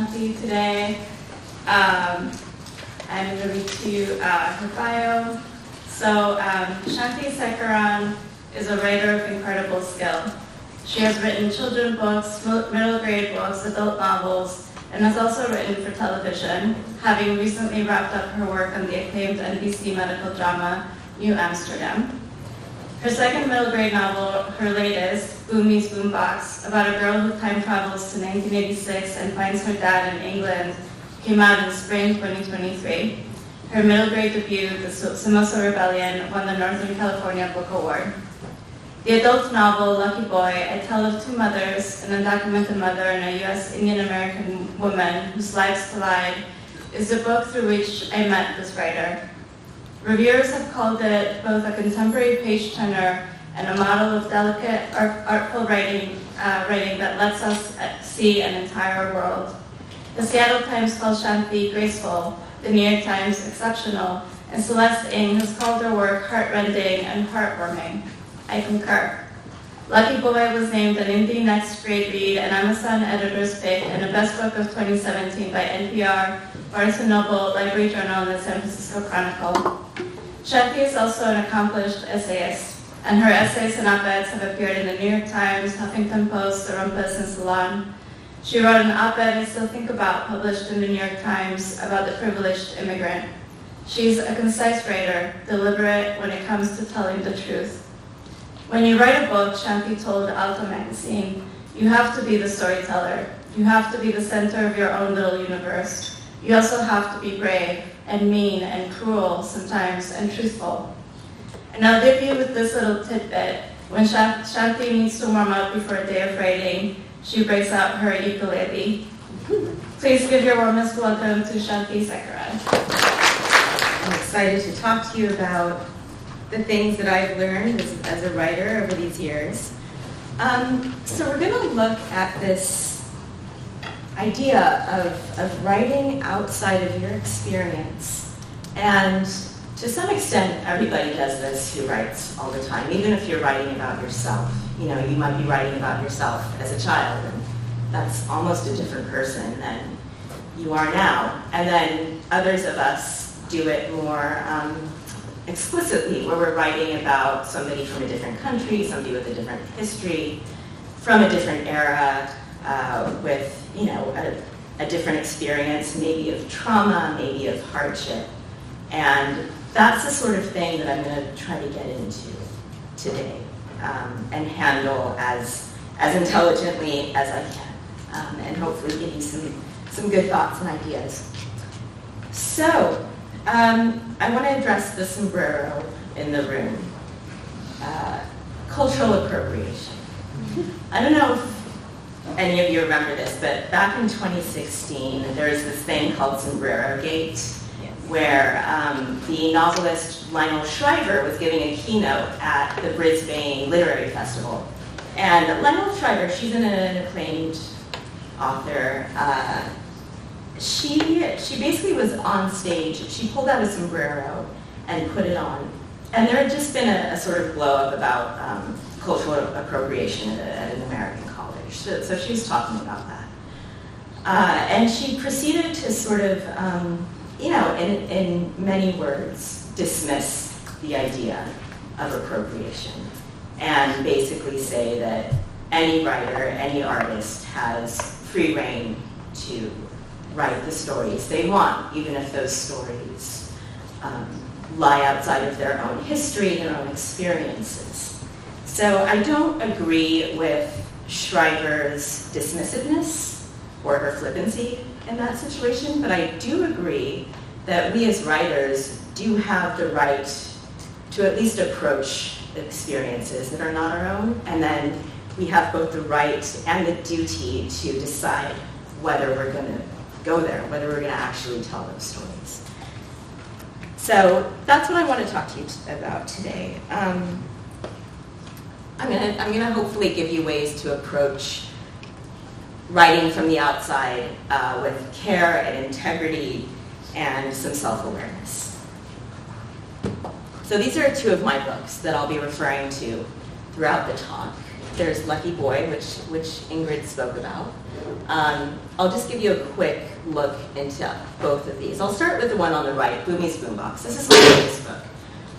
Shanthi today. I'm going to read to you her bio. So Shanthi Sekaran is a writer of incredible skill. She has written children's books, middle grade books, adult novels, and has also written for television, having recently wrapped up her work on the acclaimed NBC medical drama, New Amsterdam. Her second middle grade novel, her latest, Boomi's Boombox, about a girl who time travels to 1986 and finds her dad in England, came out in spring 2023. Her middle grade debut, The Samosa Rebellion, won the Northern California Book Award. The adult novel, Lucky Boy, I tell of two mothers, an undocumented mother and a U.S. Indian-American woman whose lives collide, is the book through which I met this writer. Reviewers have called it both a contemporary page-turner and a model of delicate, artful writing that lets us see an entire world. The Seattle Times calls Shanthi graceful, the New York Times exceptional, and Celeste Ng has called her work heartrending and heartwarming. I concur. Lucky Boy was named an Indie Next Grade Read, an Amazon editor's pick, and a Best Book of 2017 by NPR, Barnes & Noble, Library Journal, and the San Francisco Chronicle. Shanthi is also an accomplished essayist, and her essays and op-eds have appeared in the New York Times, Huffington Post, the Rumpus, and Salon. She wrote an op-ed I still think about, published in the New York Times, about the privileged immigrant. She's a concise writer, deliberate when it comes to telling the truth. When you write a book, Shanthi told Alto magazine, you have to be the storyteller. You have to be the center of your own little universe. You also have to be brave and mean and cruel sometimes and truthful. And I'll leave you with this little tidbit. When Shanthi needs to warm up before a day of writing, she breaks out her ukulele. Please give your warmest welcome to Shanthi Sekaran. I'm excited to talk to you about the things that I've learned as a writer over these years. So we're going to look at this idea of writing outside of your experience. And to some extent, everybody does this who writes all the time, even if you're writing about yourself. You know, you might be writing about yourself as a child, and that's almost a different person than you are now. And then others of us do it more explicitly, where we're writing about somebody from a different country, somebody with a different history, from a different era, with a different experience, maybe of trauma, maybe of hardship. And that's the sort of thing that I'm going to try to get into today and handle as intelligently as I can, and hopefully give you some good thoughts and ideas. So, I want to address the sombrero in the room. Cultural appropriation. I don't know if any of you remember this, but back in 2016, there was this thing called Sombrero Gate, where the novelist Lionel Shriver was giving a keynote at the Brisbane Literary Festival. And Lionel Shriver, she's an acclaimed author. She basically was on stage. She pulled out a sombrero and put it on. And there had just been a sort of blow up about cultural appropriation at an American college. So she was talking about that. And she proceeded to sort of, in many words, dismiss the idea of appropriation and basically say that any writer, any artist has free rein to write the stories they want, even if those stories lie outside of their own history, their own experiences. So I don't agree with Shriver's dismissiveness or her flippancy in that situation, but I do agree that we as writers do have the right to at least approach experiences that are not our own, and then we have both the right and the duty to decide whether we're going to go there, whether we're going to actually tell those stories. So that's what I want to talk to you about today. I'm going to hopefully give you ways to approach writing from the outside with care and integrity and some self-awareness. So these are two of my books that I'll be referring to throughout the talk. there's Lucky Boy, which Ingrid spoke about. I'll just give you a quick look into both of these. I'll start with the one on the right, Boomi's Boombox. This is my latest book.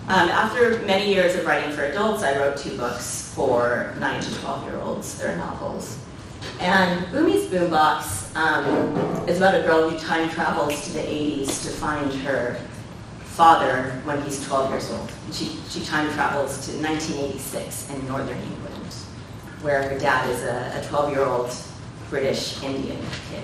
After many years of writing for adults, I wrote 2 books for 9 to 12-year-olds. They're novels. And Boomi's Boombox is about a girl who time travels to the 80s to find her father when he's 12 years old. She time travels to 1986 in northern England, where her dad is a 12-year-old British Indian kid.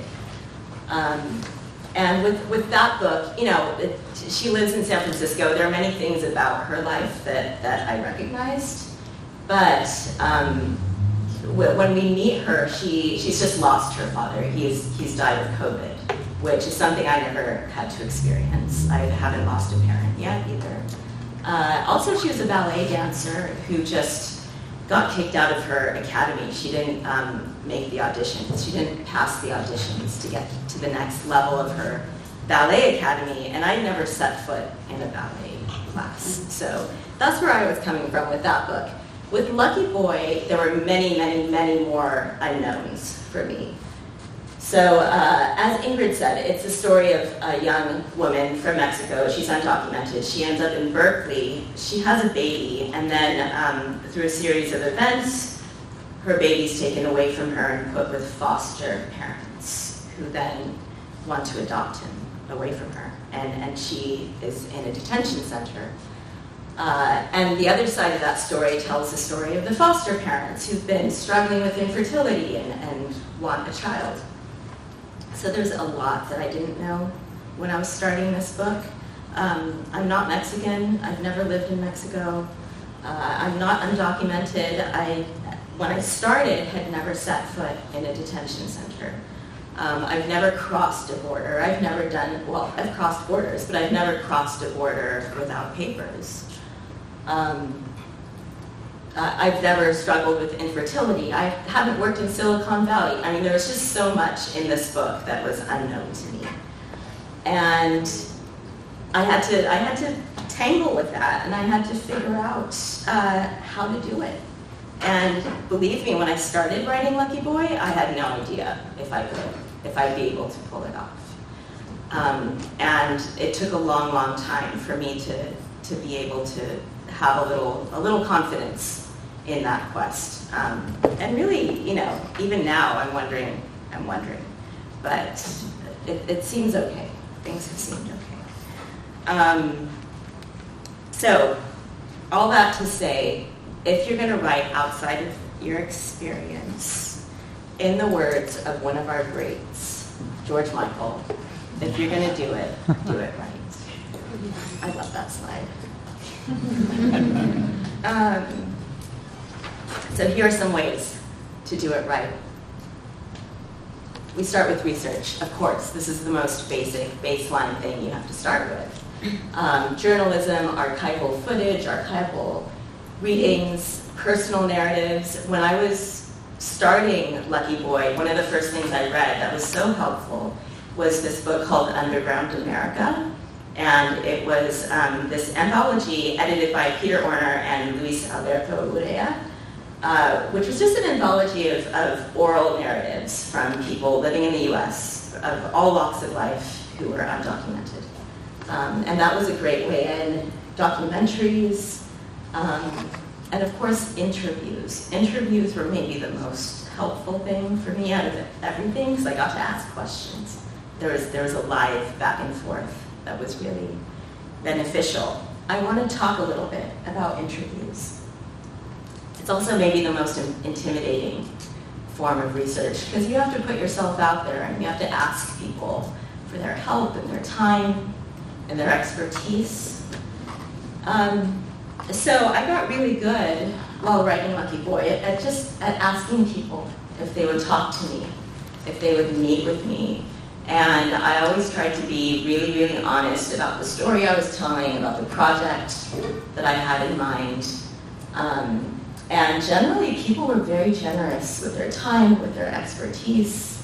And with that book, you know, she lives in San Francisco. There are many things about her life that I recognized, but when we meet her, she's just lost her father. He's died of COVID, which is something I never had to experience. I haven't lost a parent yet either. Also, she was a ballet dancer who just got kicked out of her academy. She didn't make the auditions. She didn't pass the auditions to get to the next level of her ballet academy, and I never set foot in a ballet class. So that's where I was coming from with that book. With Lucky Boy, there were many, many, many more unknowns for me. So as Ingrid said, it's a story of a young woman from Mexico. She's undocumented. She ends up in Berkeley. She has a baby, and then through a series of events, her baby's taken away from her and put with foster parents who then want to adopt him away from her. And she is in a detention center. And the other side of that story tells the story of the foster parents who've been struggling with infertility and want a child. So there's a lot that I didn't know when I was starting this book. I'm not Mexican. I've never lived in Mexico. I'm not undocumented. When I started, had never set foot in a detention center. I've never crossed a border. I've crossed borders, but I've never crossed a border without papers. I've never struggled with infertility. I haven't worked in Silicon Valley. I mean, there was just so much in this book that was unknown to me. And I had to tangle with that, and I had to figure out how to do it. And believe me, when I started writing Lucky Boy, I had no idea if I'd be able to pull it off. And it took a long, long time for me to be able to have a little confidence in that quest. And really, you know, even now I'm wondering, but it seems okay. Things have seemed okay. So, all that to say, if you're gonna write outside of your experience, in the words of one of our greats, George Michael, if you're gonna do it right. I love that slide. So here are some ways to do it right. We start with research, of course. This is the most basic, baseline thing you have to start with. Journalism, archival footage, archival readings, personal narratives. When I was starting Lucky Boy, one of the first things I read that was so helpful was this book called Underground America. And it was this anthology edited by Peter Orner and Luis Alberto Urrea, which was just an anthology of oral narratives from people living in the US of all walks of life who were undocumented. And that was a great way in. Documentaries, and of course interviews. Interviews were maybe the most helpful thing for me out of everything, because I got to ask questions. There was a live back and forth that was really beneficial. I want to talk a little bit about interviews. It's also maybe the most intimidating form of research, because you have to put yourself out there and you have to ask people for their help and their time and their expertise. So I got really good while writing Lucky Boy at asking people if they would talk to me, if they would meet with me. And I always tried to be really, really honest about the story I was telling, about the project that I had in mind. And generally, people were very generous with their time, with their expertise.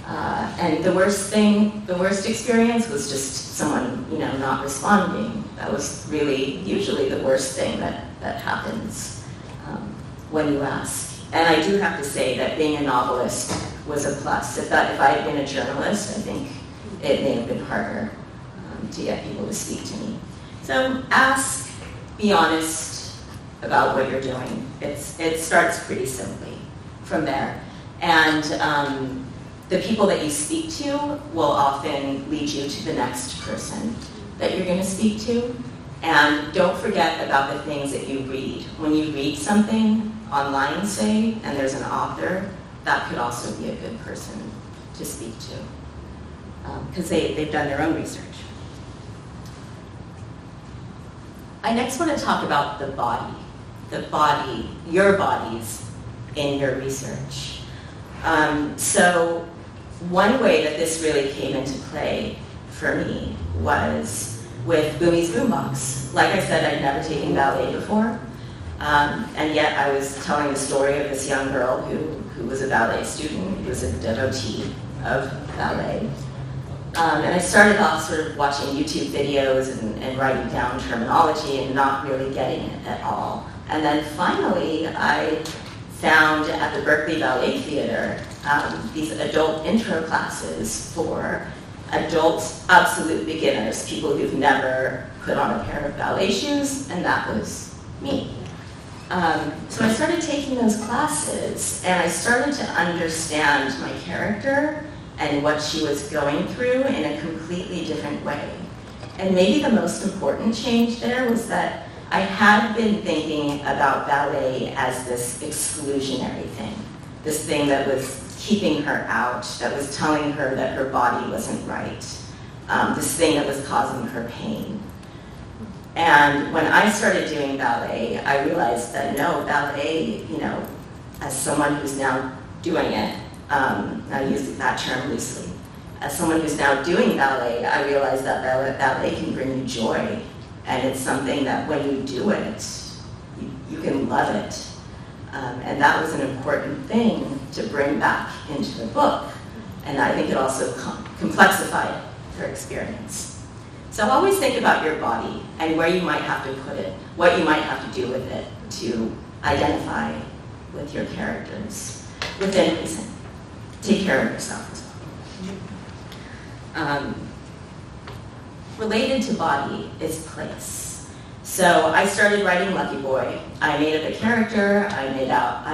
And the worst experience was just someone, not responding. That was really usually the worst thing that happens when you ask. And I do have to say that being a novelist was a plus. If I had been a journalist, I think it may have been harder to get people to speak to me. So ask, be honest about what you're doing. It starts pretty simply from there. And the people that you speak to will often lead you to the next person that you're going to speak to. And don't forget about the things that you read. When you read something online, say, and there's an author, that could also be a good person to speak to, because they've done their own research. I next want to talk about the body, your bodies in your research. So one way that this really came into play for me was with Boomi's Boombox. Like I said, I'd never taken ballet before, and yet I was telling the story of this young girl who was a ballet student, who was a devotee of ballet. And I started off sort of watching YouTube videos and writing down terminology and not really getting it at all. And then finally, I found at the Berkeley Ballet Theater these adult intro classes for adult absolute beginners, people who've never put on a pair of ballet shoes, and that was me. So I started taking those classes, and I started to understand my character and what she was going through in a completely different way. And maybe the most important change there was that I had been thinking about ballet as this exclusionary thing, this thing that was keeping her out, that was telling her that her body wasn't right, this thing that was causing her pain. And when I started doing ballet, I realized that no, ballet, as someone who's now doing it, I use that term loosely. As someone who's now doing ballet, I realized that ballet can bring you joy. And it's something that when you do it, you can love it. And that was an important thing to bring back into the book. And I think it also complexified her experience. So always think about your body and where you might have to put it, what you might have to do with it to identify with your characters within reason. Take care of yourself as well. Related to body is place. So I started writing Lucky Boy. I made up a character, I made up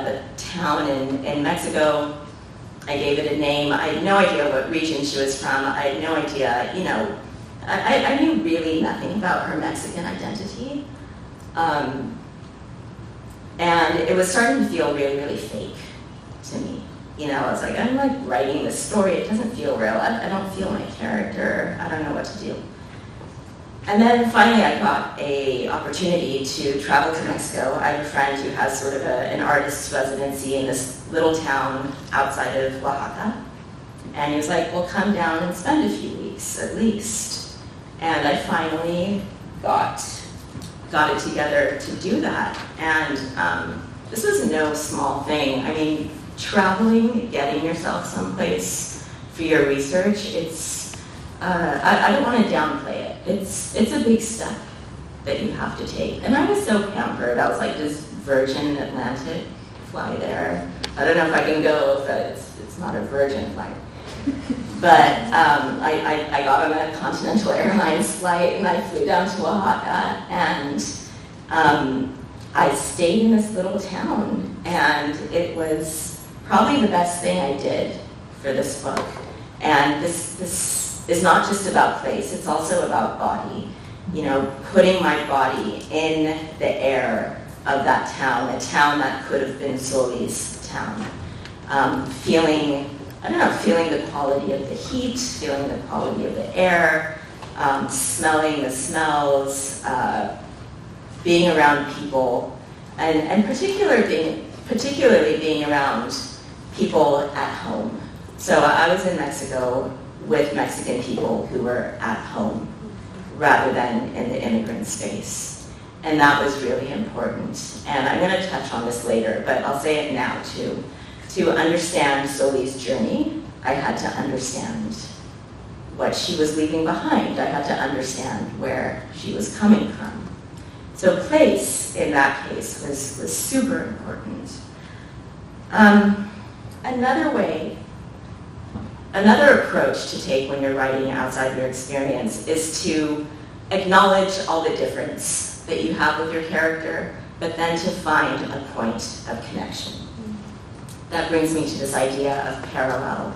a town in Mexico. I gave it a name. I had no idea what region she was from. I had no idea, I knew really nothing about her Mexican identity. And it was starting to feel really, really fake to me. I was like, I'm like writing this story, it doesn't feel real. I don't feel my character, I don't know what to do. And then finally I got an opportunity to travel to Mexico. I have a friend who has sort of an artist's residency in this little town outside of Oaxaca. And he was like, well, come down and spend a few weeks at least. And I finally got it together to do that. And this was no small thing. I mean, traveling, getting yourself someplace for your research, I don't want to downplay it. It's a big step that you have to take. And I was so pampered. I was like, does Virgin Atlantic fly there? I don't know if I can go if it's not a Virgin flight. But I got on a Continental Airlines flight and I flew down to Oaxaca, and I stayed in this little town, and it was probably the best thing I did for this book. And this is not just about place, it's also about body. Putting my body in the air of that town, a town that could have been Soli's town. Feeling the quality of the heat, feeling the quality of the air, smelling the smells, being around people, and particularly being around people at home. So I was in Mexico with Mexican people who were at home rather than in the immigrant space. And that was really important. And I'm going to touch on this later, but I'll say it now too. To understand Soli's journey, I had to understand what she was leaving behind. I had to understand where she was coming from. So place, in that case, was super important. Another approach to take when you're writing outside your experience is to acknowledge all the difference that you have with your character, but then to find a point of connection. That brings me to this idea of parallel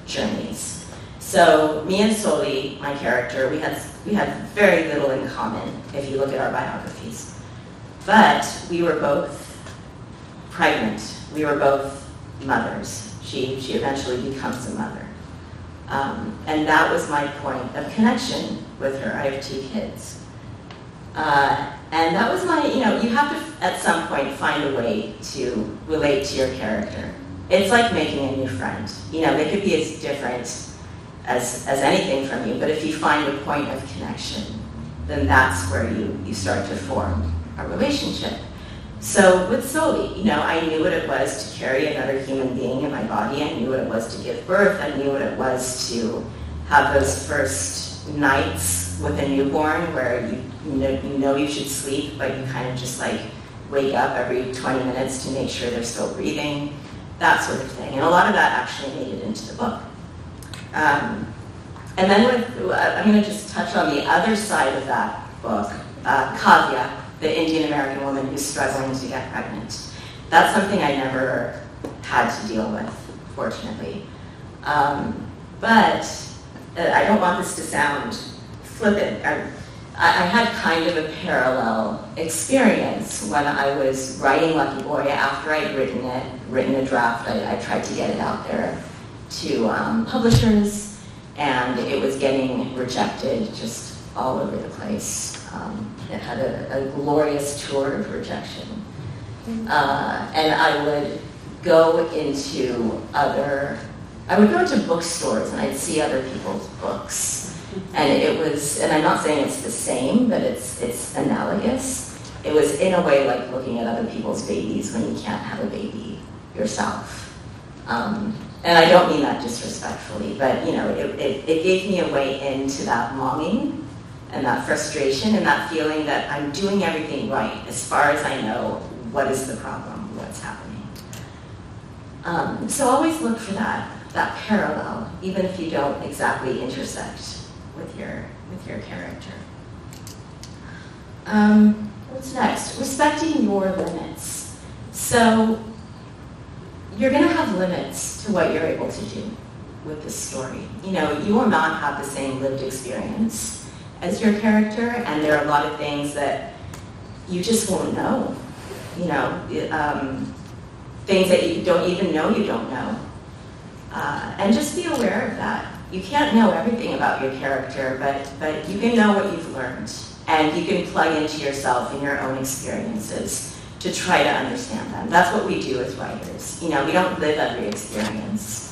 journeys. So me and Soli, my character, we had very little in common if you look at our biographies. But we were both pregnant. We were both mothers. She eventually becomes a mother. And that was my point of connection with her. I have 2 kids. And that was my, you have to, at some point, find a way to relate to your character. It's like making a new friend. They could be as different as anything from you, but if you find a point of connection, then that's where you start to form a relationship. So with Soli, I knew what it was to carry another human being in my body. I knew what it was to give birth. I knew what it was to have those first nights with a newborn where you know you should sleep, but you kind of just like wake up every 20 minutes to make sure they're still breathing, that sort of thing. And a lot of that actually made it into the book. And then I'm going to just touch on the other side of that book, Kavya, the Indian American woman who's struggling to get pregnant. That's something I never had to deal with, fortunately. But I don't want this to sound flippant. I had kind of a parallel experience when I was writing Lucky Boy. After I'd written a draft, I tried to get it out there to publishers, and it was getting rejected just all over the place. It had a glorious tour of rejection. And I would go into bookstores and I'd see other people's books. And I'm not saying it's the same, but it's analogous. It was in a way like looking at other people's babies when you can't have a baby yourself. And I don't mean that disrespectfully, but it gave me a way into that longing and that frustration and that feeling that I'm doing everything right as far as I know. What is the problem? What's happening? So always look for that parallel, even if you don't exactly intersect with your character. What's next? Respecting your limits. So you're going to have limits to what you're able to do with this story. You will not have the same lived experience as your character, and there are a lot of things that you just won't know. Things that you don't even know you don't know. And just be aware of that. You can't know everything about your character, but you can know what you've learned, and you can plug into yourself and your own experiences to try to understand them. That's what we do as writers. We don't live every experience.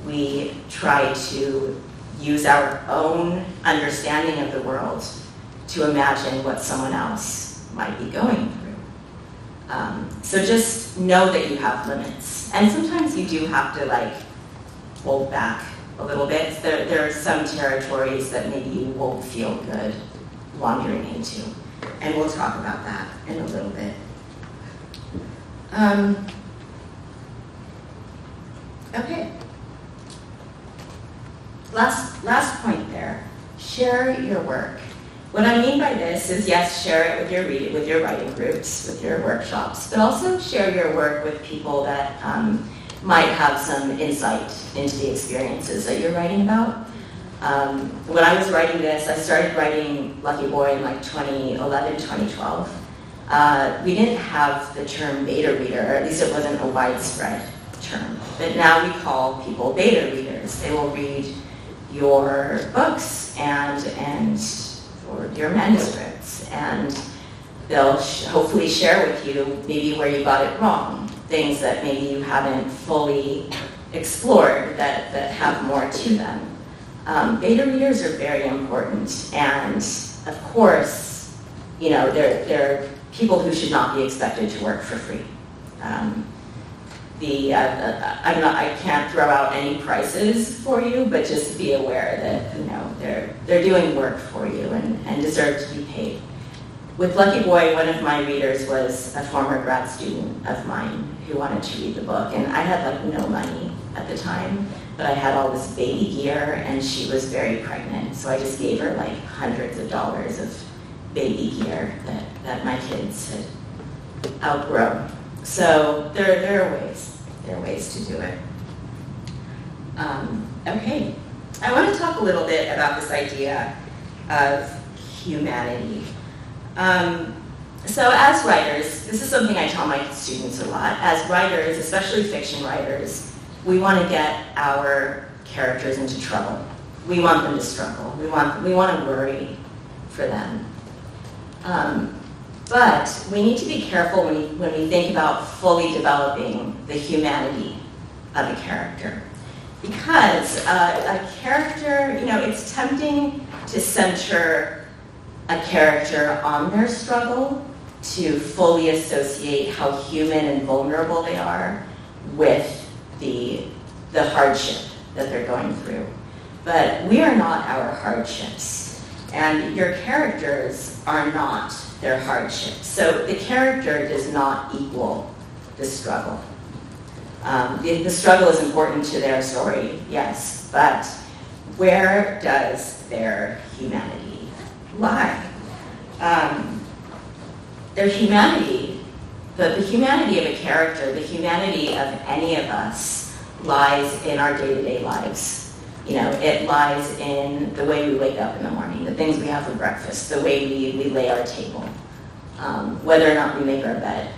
We try to use our own understanding of the world to imagine what someone else might be going through. So just know that you have limits. And sometimes you do have to hold back a little bit. There are some territories that maybe you won't feel good wandering into. And we'll talk about that in a little bit. Okay. Last point there. Share your work. What I mean by this is, yes, share it with your writing groups, with your workshops, but also share your work with people that might have some insight into the experiences that you're writing about. When I was writing this, I started writing Lucky Boy in 2011, 2012. We didn't have the term beta reader, or at least it wasn't a widespread term. But now we call people beta readers. They will read your books or your manuscripts, and they'll hopefully share with you maybe where you got it wrong, things that maybe you haven't fully explored that have more to them. Beta readers are very important, and of course, they're people who should not be expected to work for free. I can't throw out any prices for you, but just be aware that they're doing work for you and deserve to be paid. With Lucky Boy, one of my readers was a former grad student of mine who wanted to read the book, and I had like no money at the time, but I had all this baby gear, and she was very pregnant, so I just gave her like hundreds of dollars of baby gear that my kids had outgrown. So there are ways to do it. Okay, I want to talk a little bit about this idea of humanity. So as writers, this is something I tell my students a lot. As writers, especially fiction writers, we want to get our characters into trouble. We want them to struggle. We want to worry for them. But we need to be careful when we think about fully developing the humanity of a character. Because a character, it's tempting to center a character on their struggle, to fully associate how human and vulnerable they are with the hardship that they're going through. But we are not our hardships, and your characters are not their hardships. So the character does not equal the struggle. The struggle is important to their story, yes, but where does their humanity lie? Their humanity, the humanity of a character, the humanity of any of us lies in our day-to-day lives. It lies in the way we wake up in the morning, the things we have for breakfast, the way we lay our table, whether or not we make our bed,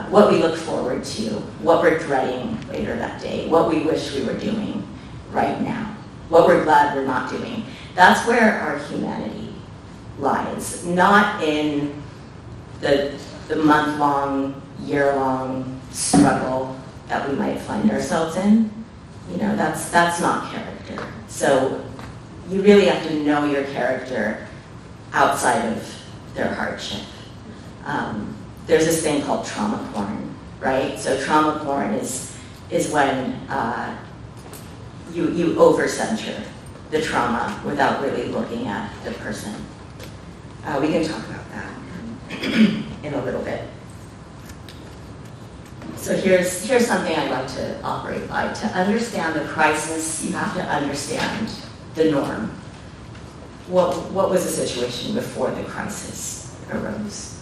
what we look forward to, what we're dreading later that day, what we wish we were doing right now, what we're glad we're not doing. That's where our humanity lies, not in the month-long, year-long struggle that we might find ourselves in. That's not character. So you really have to know your character outside of their hardship. There's this thing called trauma porn, right? So trauma porn is when you over-center the trauma without really looking at the person. We can talk about that in a little bit. So here's something I like to operate by. To understand the crisis, you have to understand the norm. What was the situation before the crisis arose?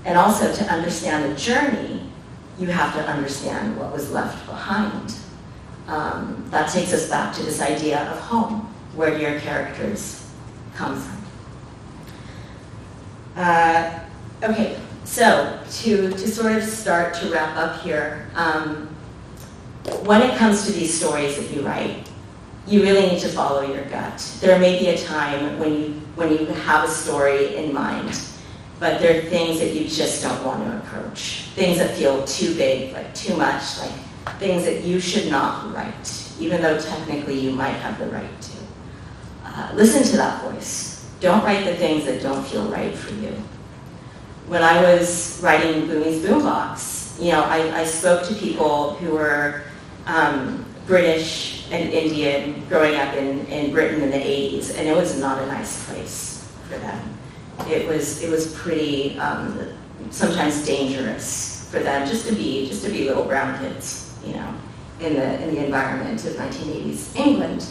And also to understand the journey, you have to understand what was left behind. That takes us back to this idea of home. Where do your characters come from? Okay, so to sort of start to wrap up here, when it comes to these stories that you write, you really need to follow your gut. There may be a time when you have a story in mind, but there are things that you just don't want to approach. Things that feel too big, like too much, like things that you should not write, even though technically you might have the right to. Listen to that voice. Don't write the things that don't feel right for you. When I was writing Boomi's Boombox, I spoke to people who were British and Indian growing up in Britain in the 80s, and it was not a nice place for them. It was pretty sometimes dangerous for them just to be little brown kids, in the environment of 1980s England.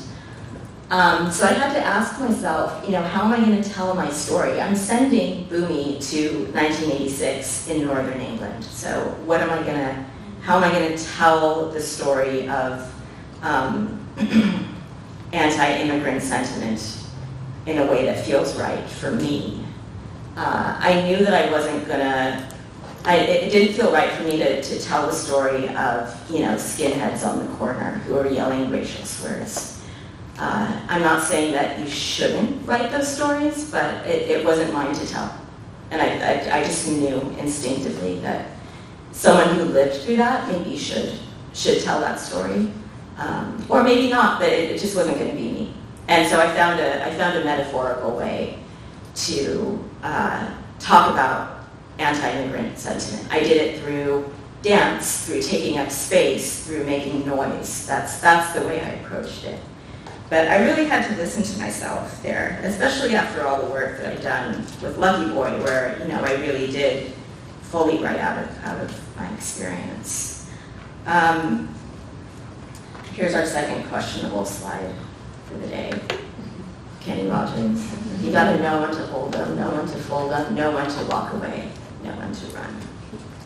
So I had to ask myself, how am I going to tell my story? I'm sending Boomi to 1986 in Northern England. So how am I going to tell the story of anti-immigrant sentiment in a way that feels right for me? I knew that I wasn't going to, it didn't feel right for me to tell the story of, skinheads on the corner who are yelling racial slurs. I'm not saying that you shouldn't write those stories, but it wasn't mine to tell. And I just knew instinctively that someone who lived through that maybe should tell that story. Or maybe not, but it just wasn't going to be me. And so I found a metaphorical way to talk about anti-immigrant sentiment. I did it through dance, through taking up space, through making noise. That's the way I approached it. But I really had to listen to myself there, especially after all the work that I'd done with Lucky Boy, where I really did fully write out of my experience. Here's our second questionable slide for the day. Kenny Rogers. You gotta know when to hold them, know when to fold them, know when to walk away, know when to run.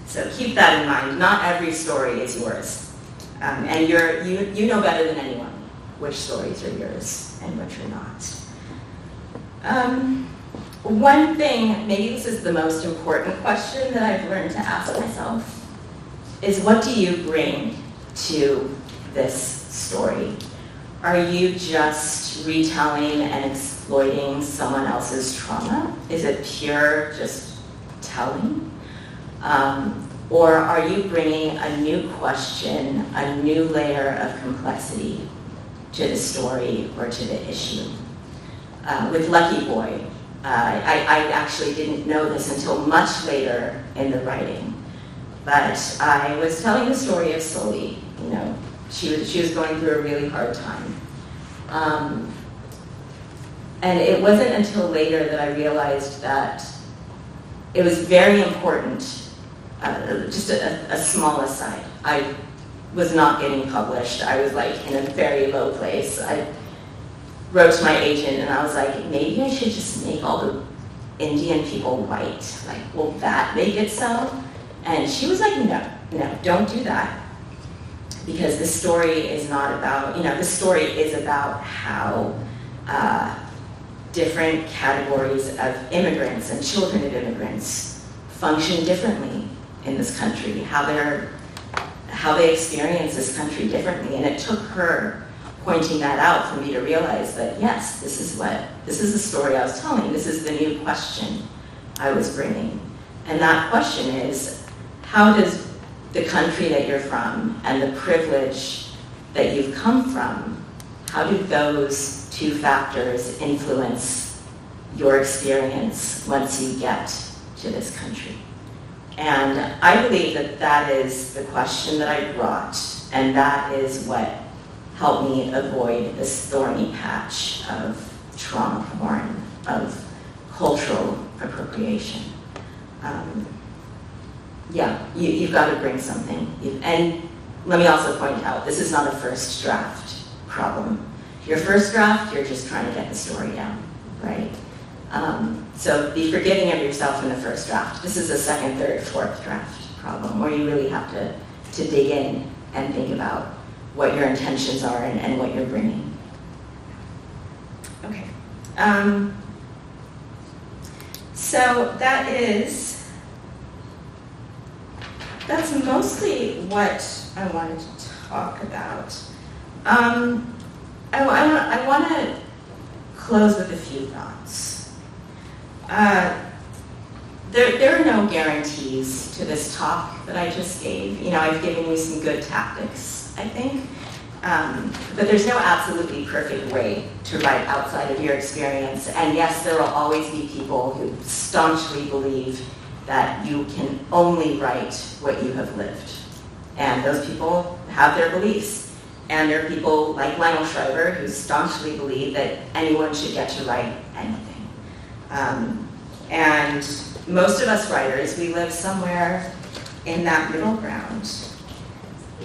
So keep that in mind. Not every story is yours. And you know better than anyone which stories are yours and which are not. One thing, maybe this is the most important question that I've learned to ask myself, is what do you bring to this story? Are you just retelling and exploiting someone else's trauma? Is it pure just telling? Or are you bringing a new question, a new layer of complexity to the story or to the issue? With Lucky Boy, I actually didn't know this until much later in the writing, but I was telling the story of Sully. She was going through a really hard time. And it wasn't until later that I realized that it was very important, just a small aside. I was not getting published. I was in a very low place. I wrote to my agent and I was like, maybe I should just make all the Indian people white. Will that make it so? And she was like, no, don't do that. Because the story is not about, the story is about how different categories of immigrants and children of immigrants function differently in this country, how they experience this country differently. And it took her pointing that out for me to realize that, yes, this is the story I was telling. This is the new question I was bringing. And that question is, how does the country that you're from and the privilege that you've come from, how do those two factors influence your experience once you get to this country? And I believe that is the question that I brought, and that is what helped me avoid this thorny patch of trauma porn, of cultural appropriation. You've got to bring something. And let me also point out, this is not a first draft problem. Your first draft, you're just trying to get the story down, right? So be forgiving of yourself in the first draft. This is a second, third, fourth draft problem where you really have to dig in and think about what your intentions are and what you're bringing. Okay. So that's mostly what I wanted to talk about. I want to close with a few thoughts. There are no guarantees to this talk that I just gave. I've given you some good tactics, I think. But there's no absolutely perfect way to write outside of your experience. And yes, there will always be people who staunchly believe that you can only write what you have lived. And those people have their beliefs. And there are people like Lionel Shriver who staunchly believe that anyone should get to write anything. And most of us writers, we live somewhere in that middle ground.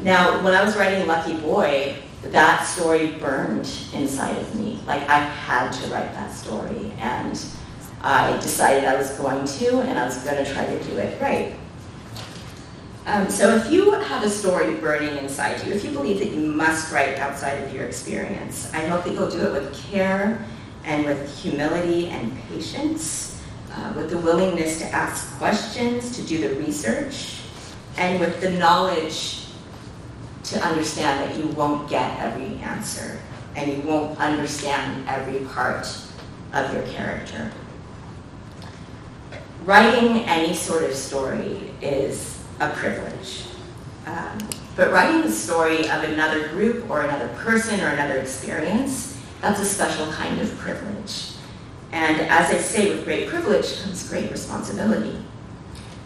Now, when I was writing Lucky Boy, that story burned inside of me. I had to write that story. And I decided I was going to, and I was going to try to do it right. So if you have a story burning inside you, if you believe that you must write outside of your experience, I hope that you'll do it with care and with humility and patience, with the willingness to ask questions, to do the research, and with the knowledge to understand that you won't get every answer, and you won't understand every part of your character. Writing any sort of story is a privilege. But writing the story of another group or another person or another experience, that's a special kind of privilege. And as I say, with great privilege comes great responsibility.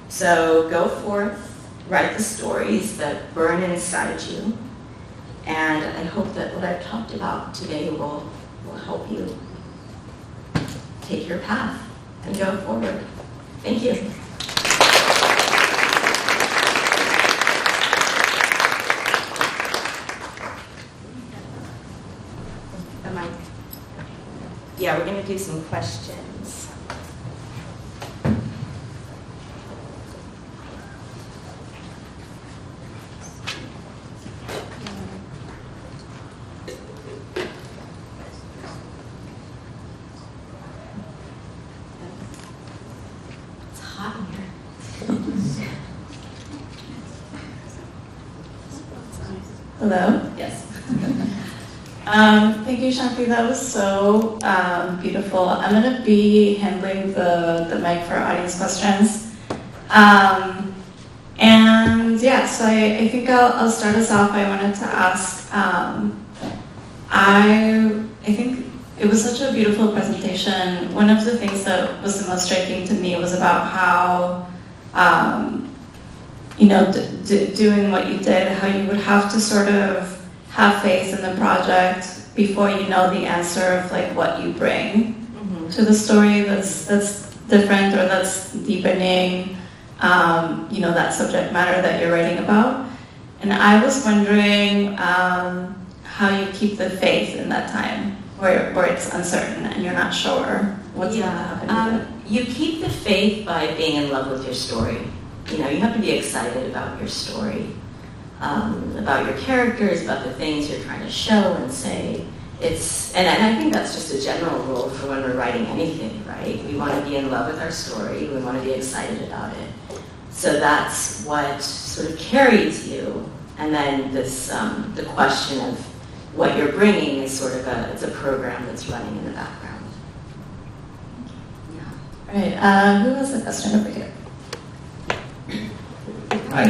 So go forth, write the stories that burn inside you, And I hope that what I've talked about today will help you take your path and go forward. Thank you. Yeah, we're going to do some questions. It's hot in here. Hello? Yes. Thank you, Shanthi. That was so beautiful. I'm going to be handling the mic for audience questions. And yeah, so I think I'll start us off. I wanted to ask, I think it was such a beautiful presentation. One of the things that was the most striking to me was about how, doing what you did, how you would have to sort of have faith in the project before you know the answer of like what you bring to the story that's different or that's deepening, that subject matter that you're writing about. And I was wondering how you keep the faith in that time where it's uncertain and you're not sure what's going to happen. You keep the faith by being in love with your story. You have to be excited about your story. About your characters, about the things you're trying to show and say. And I think that's just a general rule for when we're writing anything, right? We want to be in love with our story. We want to be excited about it. So that's what sort of carries you. And then this, the question of what you're bringing is sort of it's a program that's running in the background. Yeah. All right. Who has a question over here? Hi.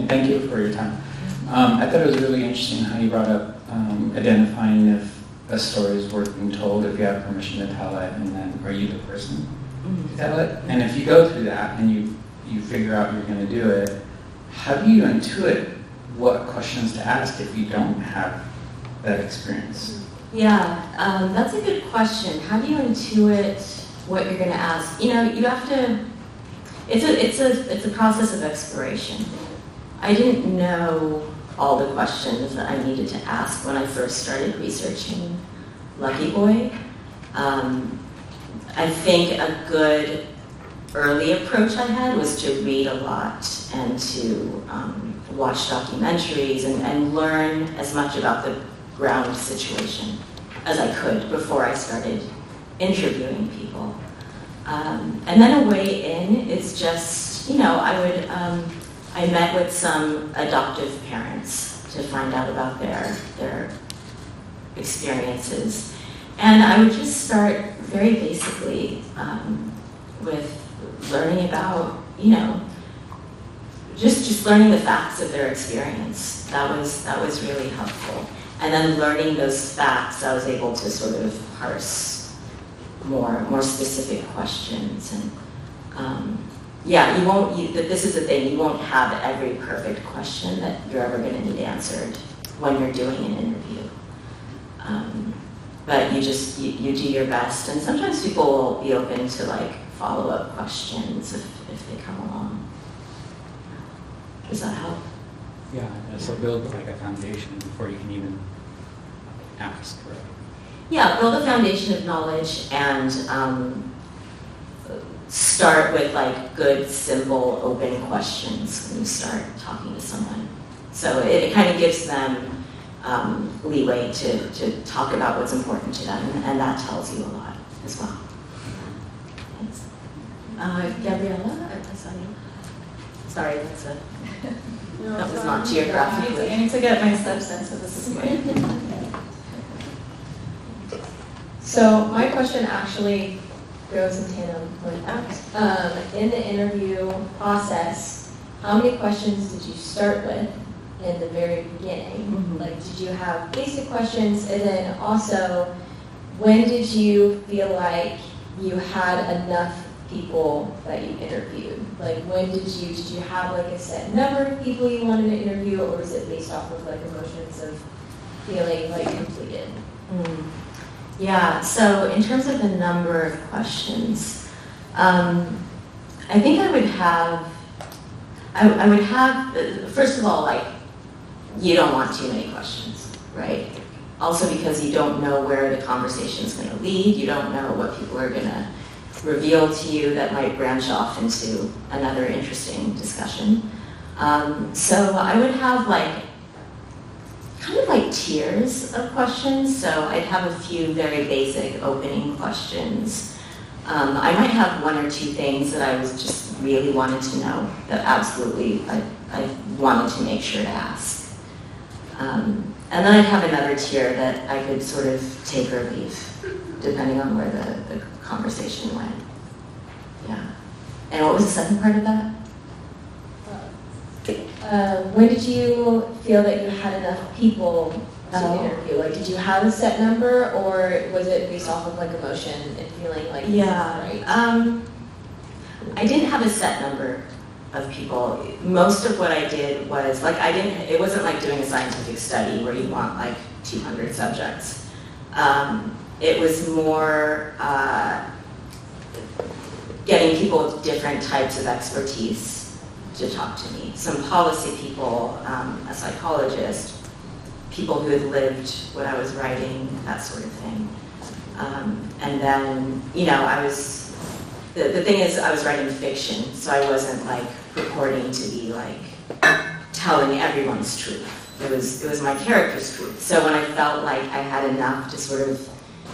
Thank you for your time. I thought it was really interesting how you brought up identifying if a story is worth being told, if you have permission to tell it, and then are you the person to tell it? And if you go through that and you figure out you're going to do it, how do you intuit what questions to ask if you don't have that experience? Yeah, that's a good question. How do you intuit what you're going to ask? You have to. It's a process of exploration. I didn't know all the questions that I needed to ask when I first started researching Lucky Boy. I think a good early approach I had was to read a lot and to watch documentaries and learn as much about the ground situation as I could before I started interviewing people. And then a way in is just, I met with some adoptive parents to find out about their experiences. And I would just start very basically with learning about, just learning the facts of their experience. That was really helpful. And then learning those facts, I was able to sort of parse more specific questions. And this is the thing, you won't have every perfect question that you're ever going to need answered when you're doing an interview. But you do your best, and sometimes people will be open to like follow-up questions if they come along. Does that help? Yeah, so build like a foundation before you can even ask, right? Yeah, build a foundation of knowledge and start with like good, simple, open questions when you start talking to someone. So it kind of gives them leeway to talk about what's important to them, and that tells you a lot as well. Thanks. Gabriella, I saw you. Sorry, that was not geographically. I need to get my steps in, so this is great. So my question actually goes in tandem with that. In the interview process, how many questions did you start with in the very beginning? Mm-hmm. Like, did you have basic questions? And then also, when did you feel like you had enough people that you interviewed? Like, when did you have like a set number of people you wanted to interview, or was it based off of like emotions of feeling like completed? Yeah, so in terms of the number of questions, I think I would have, first of all, like, you don't want too many questions, right? Also because you don't know where the conversation is going to lead, you don't know what people are going to reveal to you that might branch off into another interesting discussion. So I would have like, kind of like tiers of questions. So I'd have a few very basic opening questions. I might have one or two things that I was just really wanted to know that absolutely I wanted to make sure to ask. And then I'd have another tier that I could sort of take or leave, depending on where the conversation went. Yeah. And what was the second part of that? When did you feel that you had enough people to interview? Like, did you have a set number, or was it based off of like emotion and feeling like this is right? I didn't have a set number of people. Most of what I did was like it wasn't like doing a scientific study where you want like 200 subjects. It was more getting people with different types of expertise to talk to me. Some policy people, a psychologist, people who had lived what I was writing, that sort of thing. And then, you know, the thing is I was writing fiction, so I wasn't like purporting to be like telling everyone's truth. It was my character's truth. So when I felt like I had enough to sort of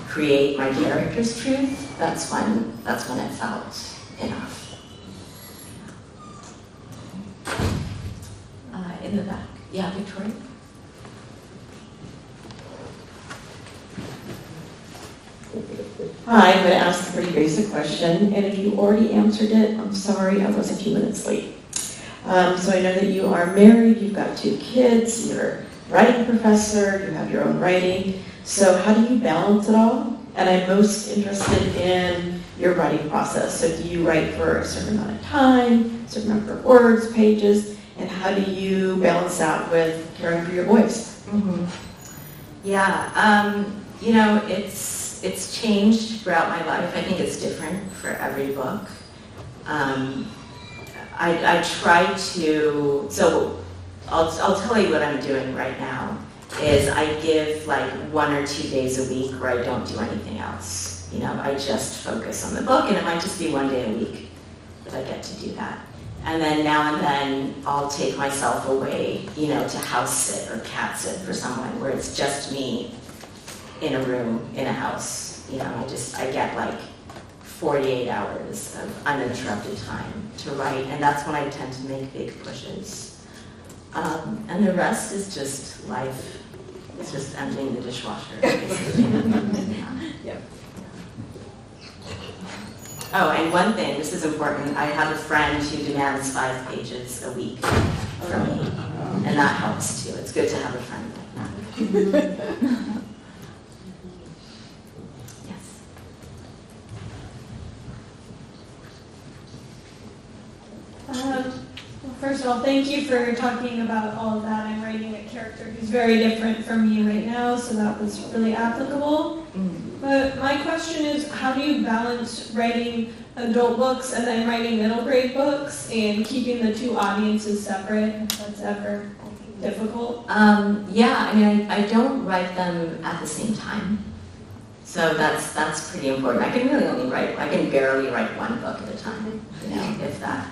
create my character's truth, that's when it felt enough. In the back. Yeah, Victoria? Hi, I'm going to ask a pretty basic question, and if you already answered it, I'm sorry, I was a few minutes late. So I know that you are married, you've got 2 kids, you're a writing professor, you have your own writing. So how do you balance it all? And I'm most interested in your writing process. So do you write for a certain amount of time, a certain number of words, pages, and how do you balance that with caring for your boys? Mm-hmm. Yeah, you know, it's changed throughout my life. I think it's different for every book. I try to, so I'll tell you what I'm doing right now, is I give like 1 or 2 days a week where I don't do anything else. You know, I just focus on the book, and it might just be 1 day a week that I get to do that. And then now and then I'll take myself away, you know, to house sit or cat sit for someone where it's just me in a room, in a house. You know, I get like 48 hours of uninterrupted time to write, and that's when I tend to make big pushes. And the rest is just life. It's just emptying the dishwasher, basically. Yep. Oh, and one thing, this is important, I have a friend who demands 5 pages a week from me, and that helps too. It's good to have a friend like that. Yes. Well, first of all, thank you for talking about all of that. I'm writing a character who's very different from me right now, so that was really applicable. But my question is, how do you balance writing adult books and then writing middle grade books and keeping the 2 audiences separate, if that's ever difficult? Yeah, I mean, I don't write them at the same time. So that's pretty important. I can barely write 1 book at a time, you know, if that.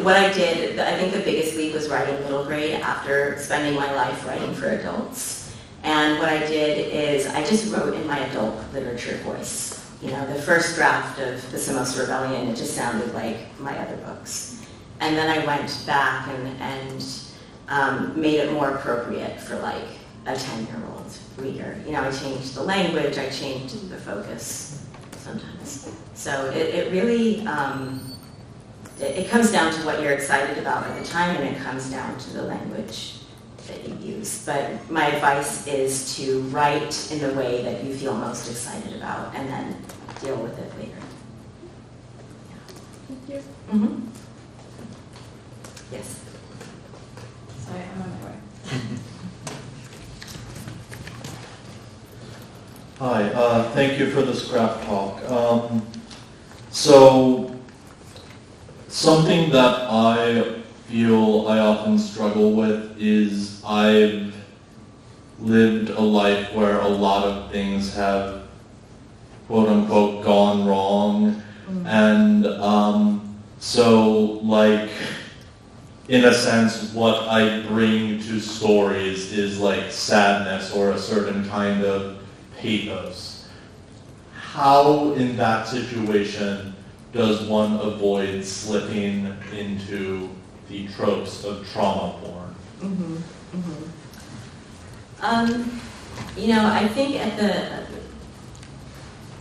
What I did, I think the biggest leap was writing middle grade after spending my life writing for adults. And what I did is I just wrote in my adult literature voice. You know, the first draft of the Samosa Rebellion, it just sounded like my other books. And then I went back and made it more appropriate for like a 10-year-old reader. You know, I changed the language, I changed the focus sometimes. So it really, it comes down to what you're excited about at the time, and it comes down to the language that you use. But my advice is to write in the way that you feel most excited about and then deal with it later. Thank you. Mm-hmm. Yes. Sorry, I'm on my way. Hi, thank you for this craft talk. So, something that I feel I often struggle with is I've lived a life where a lot of things have quote unquote gone wrong. And so like, in a sense, what I bring to stories is like sadness or a certain kind of pathos. How in that situation does one avoid slipping into the tropes of trauma porn? You know, I think at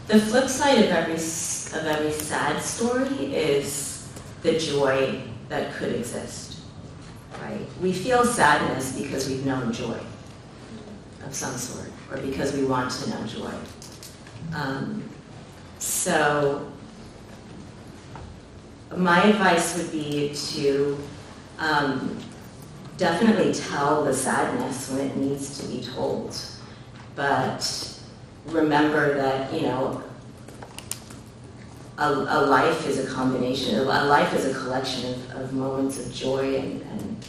the flip side of every sad story is the joy that could exist, right? We feel sadness because we've known joy of some sort, or because we want to know joy. So my advice would be to definitely tell the sadness when it needs to be told, but remember that, you know, a life is a combination, a life is a collection of moments of joy and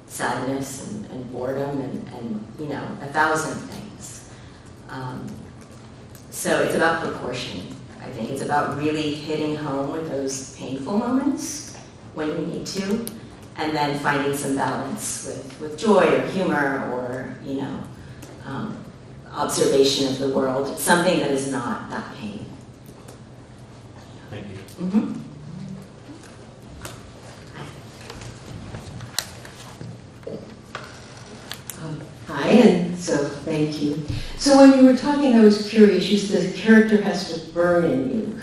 sadness and boredom and, you know, 1,000 things. So it's about proportion. I think it's about really hitting home with those painful moments when we need to, and then finding some balance with joy or humor or, you know, observation of the world, something that is not that pain. Thank you. Mm-hmm. Hi, and so thank you. So when you were talking, I was curious. You said the character has to burn in you.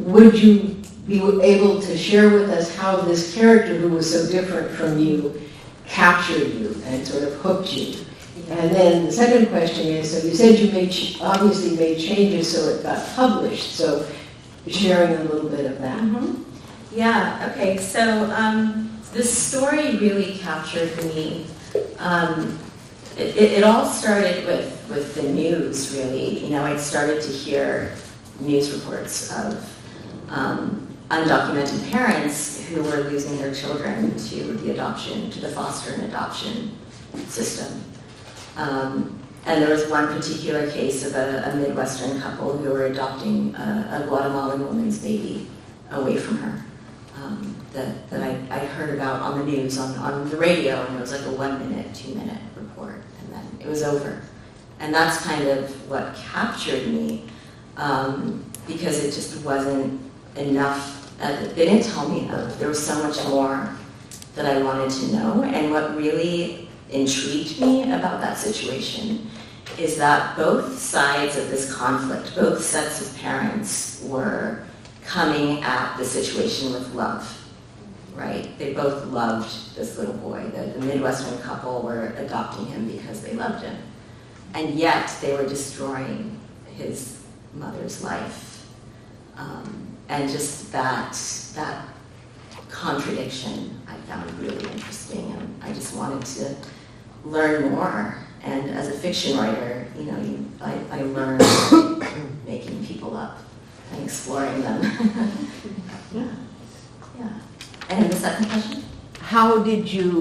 Would you be able to share with us how this character, who was so different from you, captured you and sort of hooked you? And then the second question is, so you said you obviously made changes so it got published. So sharing a little bit of that. Mm-hmm. Yeah, okay, so this story really captured me. It all started with the news, really. You know, I'd started to hear news reports of undocumented parents who were losing their children to the foster and adoption system. And there was one particular case of a Midwestern couple who were adopting a Guatemalan woman's baby away from her. That I heard about on the news, on the radio, and it was like a 1-minute, 2-minute report, and then it was over. And that's kind of what captured me, because it just wasn't enough. They didn't tell me enough. There was so much more that I wanted to know, and what really intrigued me about that situation is that both sides of this conflict, both sets of parents, were coming at the situation with love. Right? They both loved this little boy. The Midwestern couple were adopting him because they loved him. And yet they were destroying his mother's life. And just that contradiction I found really interesting. And I just wanted to learn more. And as a fiction writer, you know, I learned making people up and exploring them. Yeah. And the second question?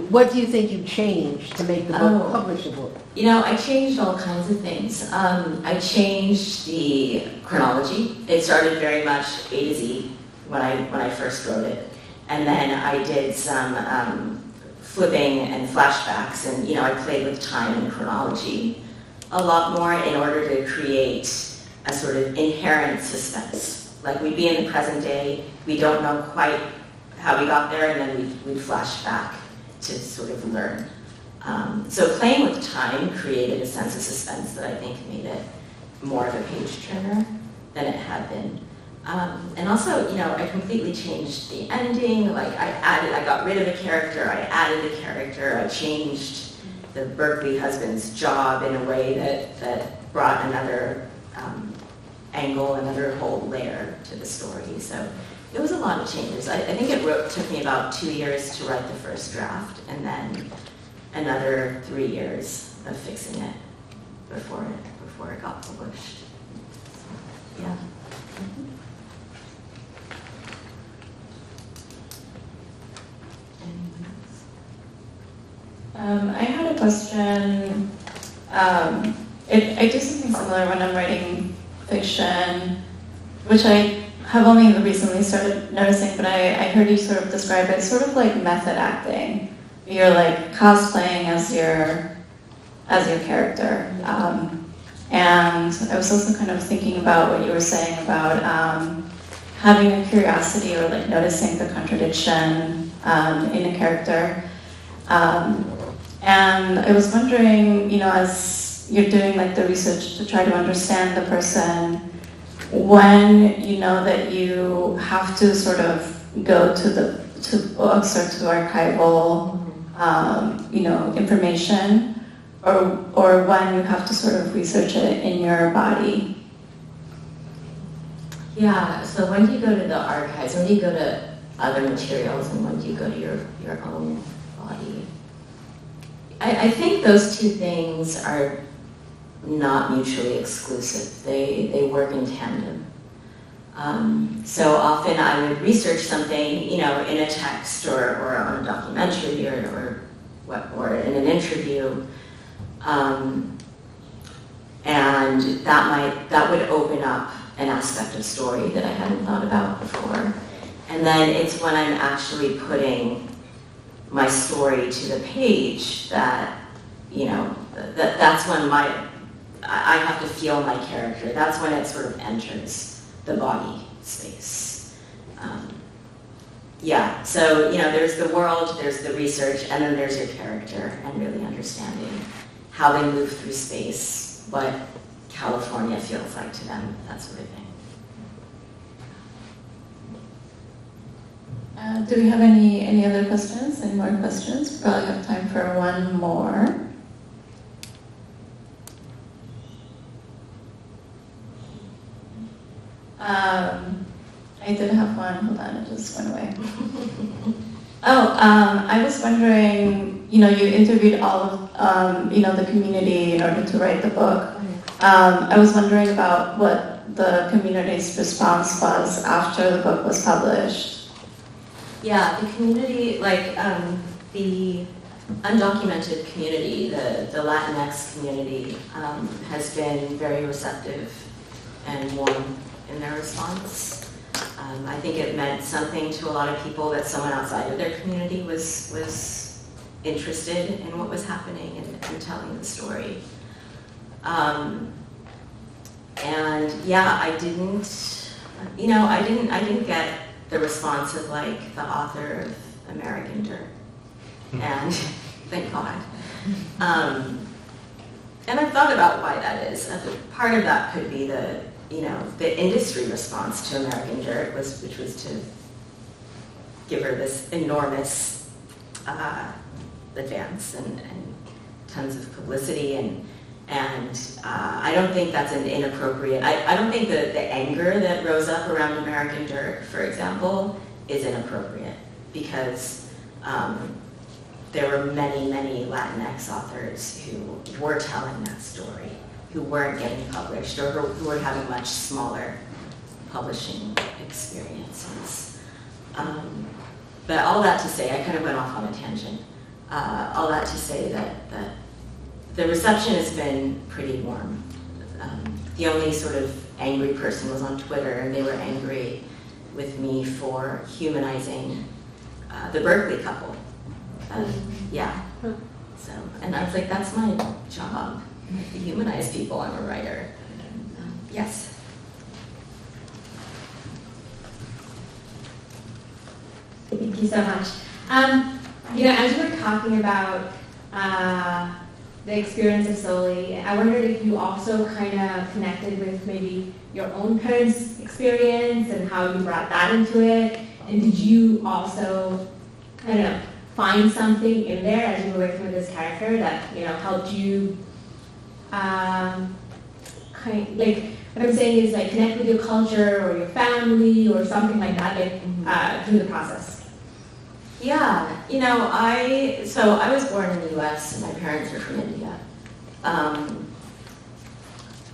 What do you think you changed to make the book publishable? You know, I changed all kinds of things. I changed the chronology. It started very much A to Z when I first wrote it. And then I did some flipping and flashbacks, and, you know, I played with time and chronology a lot more in order to create a sort of inherent suspense. Like, we'd be in the present day, we don't know quite how we got there, and then we'd flash back to sort of learn. So playing with time created a sense of suspense that I think made it more of a page turner than it had been. And also, you know, I completely changed the ending. Like, I got rid of a character, I added a character, I changed the Berkeley husband's job in a way that brought another angle, another whole layer to the story. So it was a lot of changes. I think it took me about 2 years to write the first draft, and then another 3 years of fixing it before it got published. So, yeah. I had a question. I do something similar when I'm writing fiction, which I have only recently started noticing, but I heard you sort of describe it sort of like method acting. You're like cosplaying as your character. And I was also kind of thinking about what you were saying about having a curiosity or like noticing the contradiction in a character. And I was wondering, as you're doing like the research to try to understand the person, when you know that you have to sort of go to books or to archival, information, or when you have to sort of research it in your body. Yeah, so when do you go to the archives? When do you go to other materials, and when do you go to your own body? I think those two things are not mutually exclusive. They work in tandem. So often I would research something, in a text or on a documentary or in an interview, and that would open up an aspect of story that I hadn't thought about before. And then it's when I'm actually putting my story to the page that, that's when I have to feel my character. That's when it sort of enters the body space. So, there's the world, there's the research, and then there's your character, and really understanding how they move through space, what California feels like to them, that sort of thing. Do we have any other questions? Any more questions? We probably have time for one more. I did have one. Hold on, it just went away. I was wondering, you interviewed all of, the community in order to write the book. I was wondering about what the community's response was after the book was published. Yeah, the community, the undocumented community, the Latinx community, has been very receptive and warm in their response. I think it meant something to a lot of people that someone outside of their community was interested in what was happening and telling the story. I didn't get the response of the author of American Dirt, and thank God. And I've thought about why that is. Part of that could be the industry response to American Dirt, which was to give her this enormous advance and tons of publicity, and I don't think that's an inappropriate. I don't think that the anger that rose up around American Dirt, for example, is inappropriate, because there were many, many Latinx authors who were telling that story, who weren't getting published, or who were having much smaller publishing experiences. But all that to say, I kind of went off on a tangent. All that to say that the reception has been pretty warm. The only sort of angry person was on Twitter, and they were angry with me for humanizing the Berkeley couple. So, and I was like, that's my job, to humanize people. I'm a writer. Yes. Thank you so much. As you were talking about the experience of Soli, I wondered if you also kind of connected with maybe your own parents' experience and how you brought that into it. And did you also, find something in there as you were working with this character that, helped you, what I'm saying is like connect with your culture or your family or something like that, through the process? Yeah, I was born in the U.S. and my parents are from India.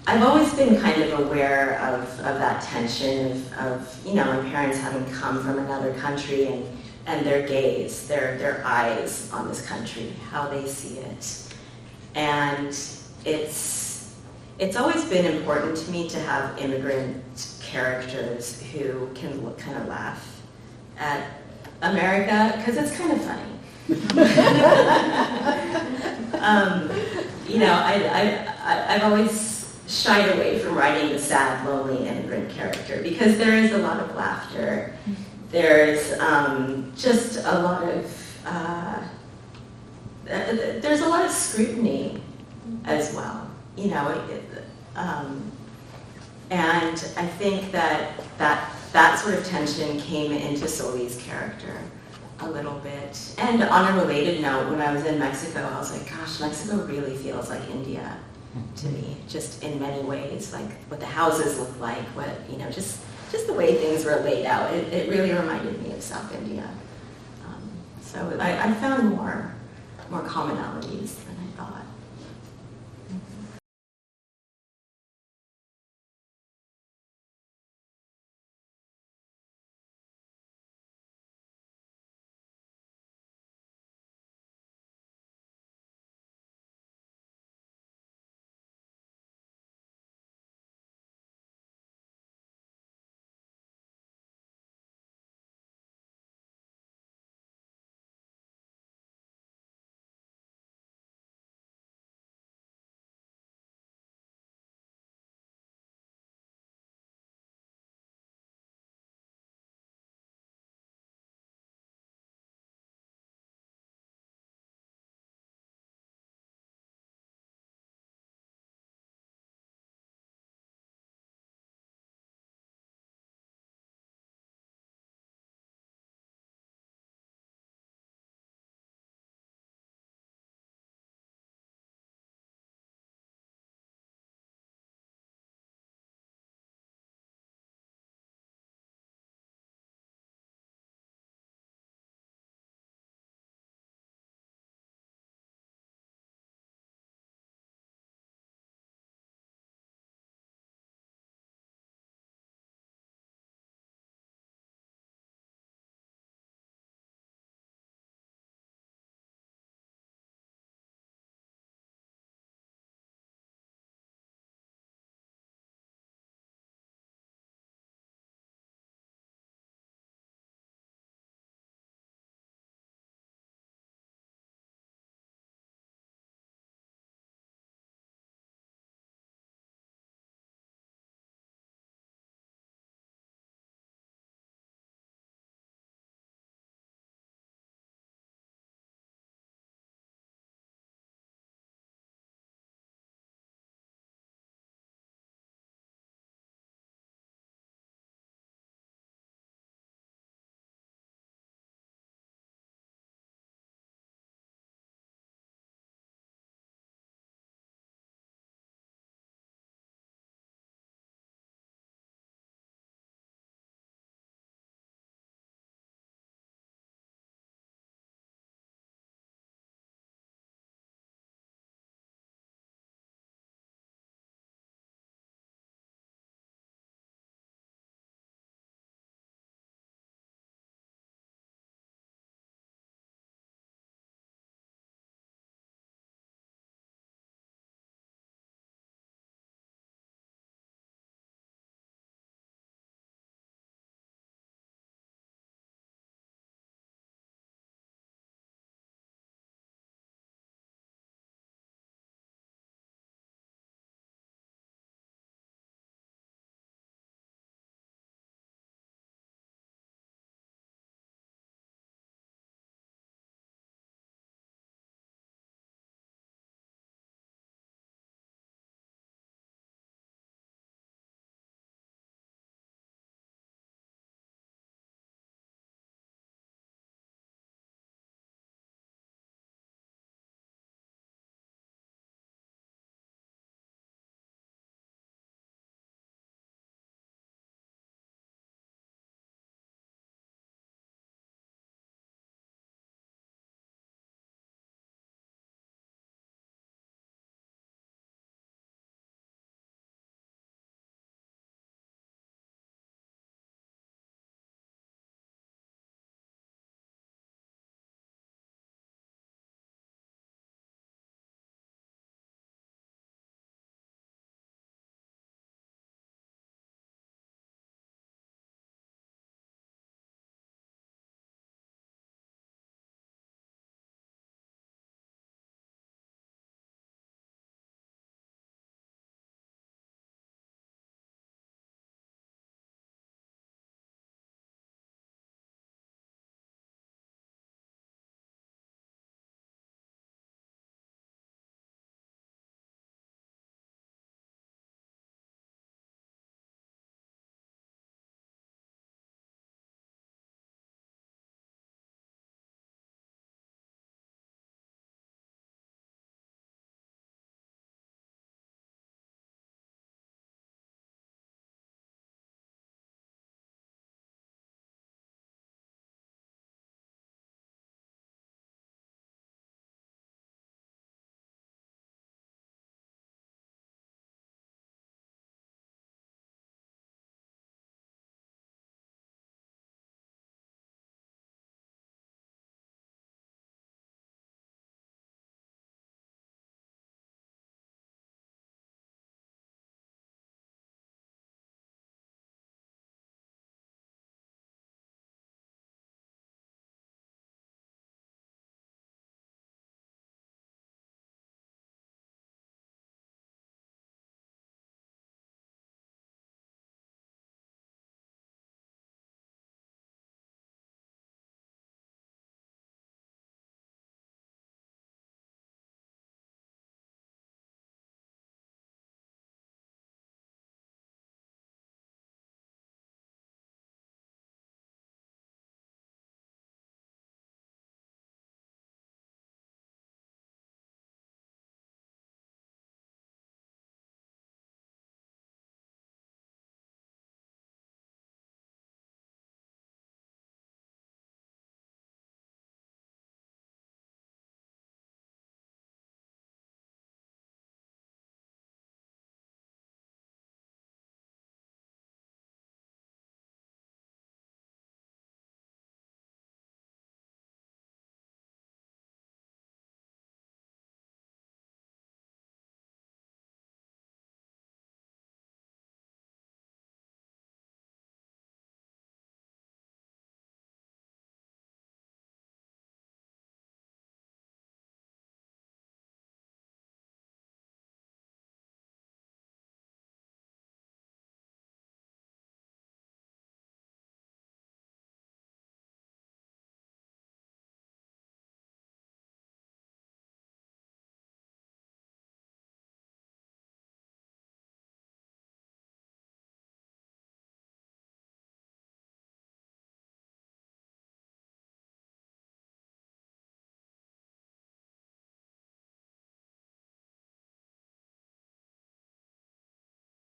I've always been kind of aware of that tension of my parents having come from another country and their gaze, their eyes on this country, how they see it. And it's always been important to me to have immigrant characters who can kind of laugh at America, because it's kind of funny. I've always shied away from writing the sad, lonely immigrant character because there is a lot of laughter. There's just a lot of there's a lot of scrutiny as well. And I think that sort of tension came into Soli's character a little bit. And on a related note, when I was in Mexico, I was like, gosh, Mexico really feels like India to me, just in many ways, like what the houses look like, what, just the way things were laid out. It really reminded me of South India. So I found more commonalities than